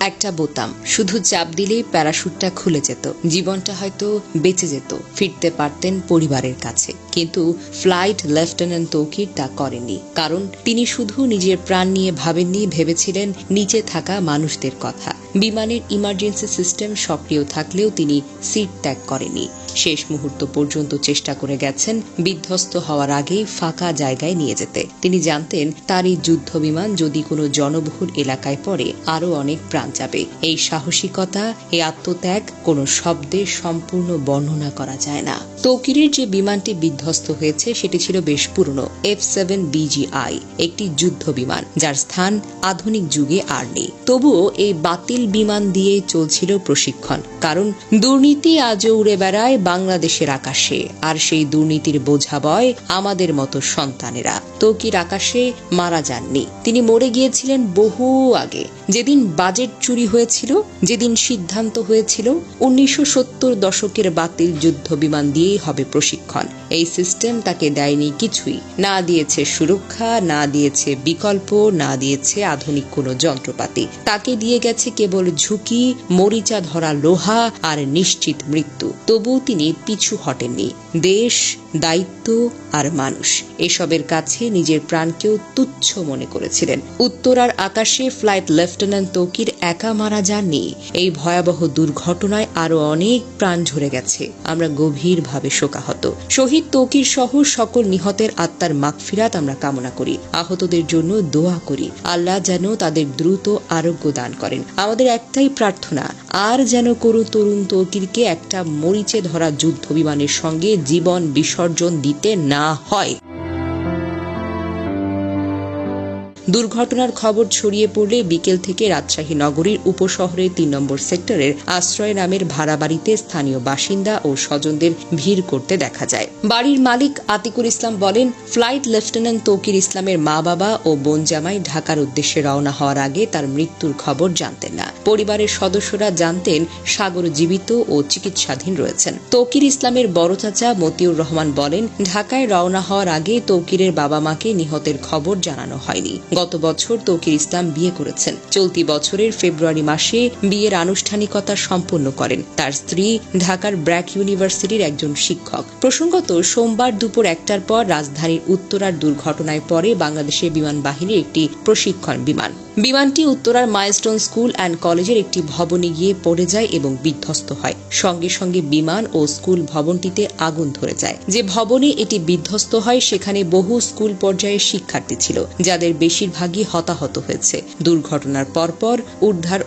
একটা বোতাম, শুধু চাপ দিলেই প্যারাশুটটা খুলে যেত, জীবনটা হয়তো বেঁচে যেত, ফিরতে পারতেন পরিবারের কাছে। কিন্তু ফ্লাইট লেফটেন্যান্ট তৌকির তা করেননি, কারণ তিনি শুধু নিজের প্রাণ নিয়ে ভাবেননি, ভেবেছিলেন নিচে থাকা মানুষদের কথা। বিমানের ইমার্জেন্সি সিস্টেম সক্রিয় থাকলেও তিনি সিট ত্যাগ করেননি। শেষ মুহূর্ত পর্যন্ত চেষ্টা করে গেছেন বিধ্বস্ত হওয়ার আগেই ফাঁকা জায়গায় নিয়ে যেতে। তিনি জানতেন তার এই যুদ্ধ বিমান যদি কোনো জনবহুল এলাকায় পড়ে আরও অনেক প্রাণ যাবে। এই সাহসিকতা, এই আত্মত্যাগ কোনো শব্দে সম্পূর্ণ বর্ণনা করা যায় না। তৌকিরের যে বিমানটি বিধ্বস্ত হয়েছে সেটি ছিল বেশ পুরনো F-7BGI, একটি যুদ্ধ বিমান যার স্থান আধুনিক যুগে আর নেই। তবুও এই বাতিল বিমান দিয়ে চলছিল প্রশিক্ষণ, কারণ দুর্নীতি আজও উড়ে বেড়ায় বাংলাদেশের আকাশে, আর সেই দুর্নীতির বোঝা বয় আমাদের মতো সন্তানেরা। তৌকির আকাশে মারা যাননি, তিনি মরে গিয়েছিলেন বহু আগে। যেদিন বাজেট চুরি হয়েছিল, যেদিন সিদ্ধান্ত হয়েছিল 1970 দশকের বাতিল যুদ্ধ বিমান দিয়েই হবে প্রশিক্ষণ, এই সিস্টেম তাকে দেয়নি কিছুই, না দিয়েছে সুরক্ষা, না দিয়েছে বিকল্প, না দিয়েছে আধুনিক কোনো যন্ত্রপাতি। তাকে দিয়ে গেছে কেবল ঝুঁকি, মরিচা ধরা লোহা আর নিশ্চিত মৃত্যু। তবুও তিনি পিছু হটেননি। দেশ, দায়িত্ব আর মানুষ, এসবের কাছে নিজের প্রাণকেও তুচ্ছ মনে করেছিলেন। উত্তরার আকাশে ফ্লাইট লেফটেন্যান্ট তৌকির একা মারা যাননি। এই ভয়াবহ দুর্ঘটনায় আরো অনেক প্রাণ ঝরে গেছে। আমরা গভীরভাবে শোকাহত। শহীদ তৌকির সহ সকল নিহতের আত্মার মাগফিরাত আমরা কামনা করি। আহতদের জন্য দোয়া করি, আল্লাহ যেন তাদের দ্রুত আরোগ্য দান করেন। আমাদের একটাই প্রার্থনা, আর যেন কোনো তরুণ তৌকিরকে একটা মরিচে ধরা যুদ্ধ বিমানের সঙ্গে জীবন বিসর্জন দিতে না হয়। দুর্ঘটনার খবর ছড়িয়ে পড়লে বিকেল থেকে রাজশাহী নগরীর উপশহরের 3 নম্বর সেক্টরের আশ্রয় নামের ভাড়া বাড়িতে স্থানীয় বাসিন্দা ও স্বজনদের ভিড় করতে দেখা যায়। বাড়ির মালিক আতিকুল ইসলাম বলেন, ফ্লাইট লেফটেন্যান্ট তৌকির ইসলামের মা বাবা ও বোন জামাই ঢাকার উদ্দেশ্যে রওনা হওয়ার আগে তার মৃত্যুর খবর জানতেন না। পরিবারের সদস্যরা জানতেন সাগর জীবিত ও চিকিৎসাধীন রয়েছেন। তৌকির ইসলামের বড় চাচা মতিউর রহমান বলেন, ঢাকায় রওনা হওয়ার আগে তৌকিরের বাবা মাকে নিহতের খবর জানানো হয়নি। গত বছর তৌকির ইসলাম বিয়ে করেছেন। চলতি বছরের ফেব্রুয়ারি মাসে বিয়ের আনুষ্ঠানিকতা সম্পন্ন করেন। তার স্ত্রী ঢাকার ব্র্যাক ইউনিভার্সিটির একজন শিক্ষক। প্রসঙ্গত, সোমবার দুপুর 1টার পর রাজধানীর উত্তরার দুর্ঘটনায় পরে বাংলাদেশের বিমান বাহিনীর একটি প্রশিক্ষণ বিমান। বিমানটি উত্তরার মাইলস্টোন স্কুল অ্যান্ড কলেজের একটি ভবনে গিয়ে পড়ে যায় এবং বিধ্বস্ত হয়। সঙ্গে সঙ্গে বিমান ও স্কুল ভবনটিতে আগুন ধরে যায়। যে ভবনে এটি বিধ্বস্ত হয় সেখানে বহু স্কুল পর্যায়ের শিক্ষার্থী ছিল, যাদের বেশিরভাগই হতাহত হয়েছে। দুর্ঘটনার পরপর উদ্ধার